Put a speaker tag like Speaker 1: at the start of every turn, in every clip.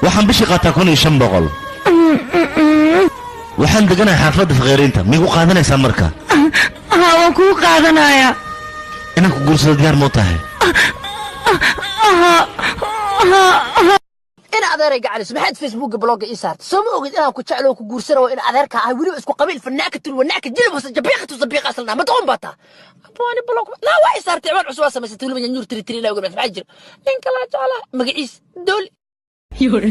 Speaker 1: waxaan bishii qaataa 1500 waxaan deganahay xaafadda faqeerinta migu qaadanaysaa marka
Speaker 2: waan ku qaadanaya
Speaker 1: inaan ku guursado diyaar ma tahay
Speaker 3: ina adeeray gacalis maxaad facebook blog ii saartay soo ma ogid inaan ku jeclo ku guursano in adeerka ah wali isku qabiil fanaaka tul wanaaka jilbas jabiqatu sabiqa asalna ma doon bata aboni blog la way saartay ciwaan cusub samaysay tul ma nyuur tiri la ogaad maxaa jir in kala jala magaciis dool yore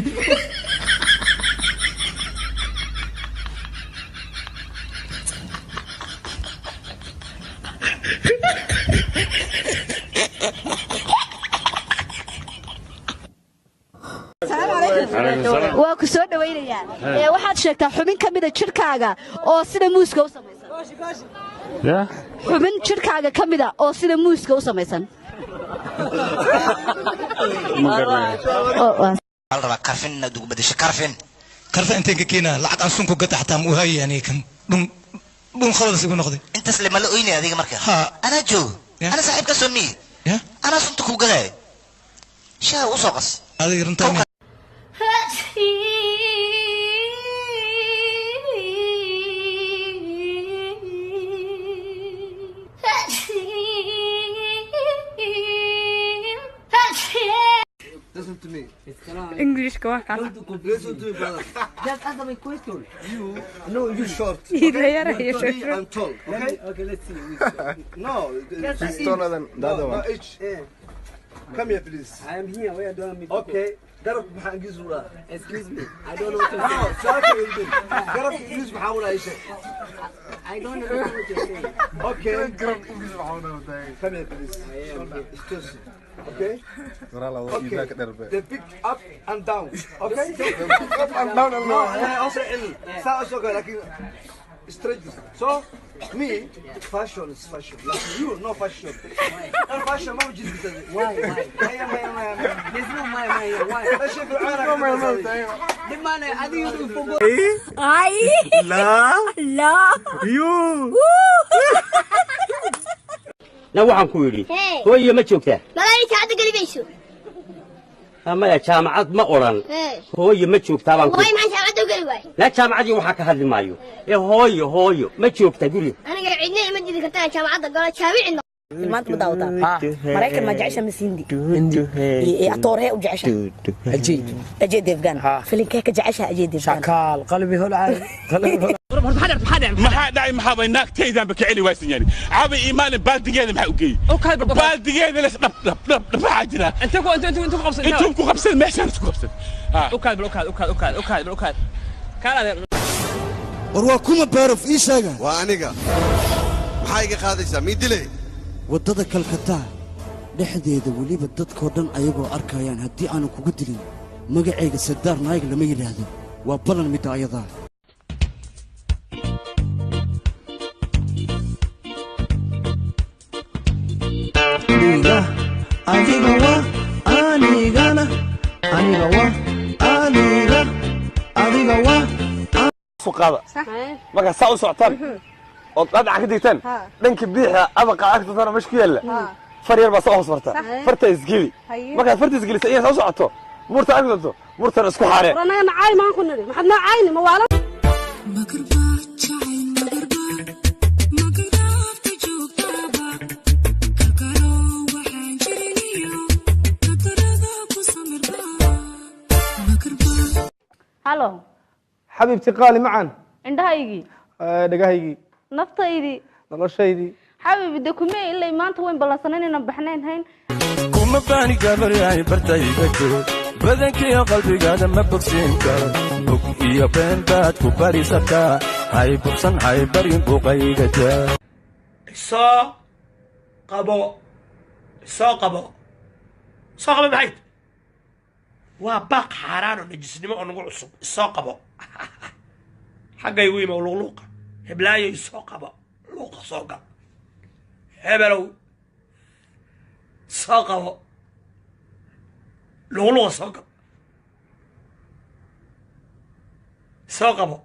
Speaker 4: waa ku soo dhaweynaya waxaad sheegtaa xubin kamida jirkaaga oo sida muuska u samaysan xubin jirkaaga kamida oo sida muuska u samaysan
Speaker 5: raba karfin dugu badasho karfin
Speaker 6: inta ka keena lacag aan sunku gata xataa mu hay yani kan dun khalad sigu noqday
Speaker 5: intaas lama la oynay adiga markaa ana joog ana saaxiibka sonni ana sunta ku gaday shaa u soo qas
Speaker 6: adiga runtaa
Speaker 7: Listen to me.
Speaker 2: English go on.
Speaker 7: Listen to me, brother.
Speaker 3: just answer my question
Speaker 7: No, you short. I'm tall. Okay, let's see. No,
Speaker 8: He's taller than the other one.
Speaker 7: Come here, please.
Speaker 8: I am here. Where do I meet?
Speaker 7: Okay. Garab maxaan giis ula.
Speaker 8: Excuse me. I don't know what to say.
Speaker 7: No, saaka ilmin. Garab giis maxaa ula ishay.
Speaker 8: I don't know what to say.
Speaker 7: Okay.
Speaker 8: Garab giis maxaa ula ishay.
Speaker 7: Come here, please. Excuse me. Okay? Okay. The pick up and down. Okay? Up and down. No, also in. Sounds okay, like straight. So, me, fashion is fashion. Like you, no fashion. And fashion, ما بجيز بتاعي.
Speaker 8: Why? There's no why.
Speaker 7: لا شيء في العالم.
Speaker 8: The man, I think you do for
Speaker 2: Ay la
Speaker 9: يو لا waxaan ku yiri hooyo ma joogtaa
Speaker 10: malaayika hadda galibayso
Speaker 9: ama jaamacad ma oran hooyo ma joogtaa baan ku
Speaker 10: way ma jaamacad u gali way
Speaker 9: la jaamacadii waxa ka hadli maayo hooyo ma joogtaa guri
Speaker 10: aniga cidna ma jidi kartaa jaamacadda galo jaamicin
Speaker 3: maanta ma daawata maraykan ma jecesha masindi atooree u jecesha ajeed defgan filinkee ka jecesha ajeed defgan
Speaker 8: شكال قلبي هو العالي
Speaker 11: maxaa dhacay maxaa bay naagtaydan baka celi waysan yani caabi iimaan baaldigeeda maxaa u geeyay baaldigeeda la dhab maxaa jira intuu ku qabsan meeshaan isku qabsan
Speaker 6: war waa kuma beerof ii sheega
Speaker 12: waa aniga maxaa iga qaadaysaa mii dilay
Speaker 6: waddada kalkataa dhexdeeda weliba dadkoo dhan ayagoo arkayaan haddii aanu kugu dilin magacayga sadaar naayig lama yidhaahdo waa balan midda ayadaa
Speaker 8: suqada marka saa u socotaan oo dhinaca ka digtaan dhanka biixa abaqa agtana meesha ku yaala far yar baa soo hoos marta farta isgili marka farta isgilisa iyo soo socoto murta agdanto murta isku xaare
Speaker 2: anaga naay maan ku niri maxad naayni ma wala
Speaker 4: halo
Speaker 8: حبيبتي قالي معا
Speaker 4: indhahaygii
Speaker 8: dhagahaygii
Speaker 4: naftaydii
Speaker 8: noloshaydii
Speaker 4: xabibi de kuma ilaa maanta weyn ballansanayn inaan baxnayn hayn
Speaker 13: kuma baani gabaryahay bartayga joog badankiyo qalbigaada ma bogsiin karo bog iyo been baad ku barisataa hay bogsan hay barin buuqayga jaa
Speaker 14: soo qabo maxayd waa baaq xaaraan oo najisnimo oo nagu cusub isoo qabo xaggay wiima luqluuqa heblaayo isoo qabo luuqa soo gal hebelow soo qabo luqluuqa soo gal soo qabo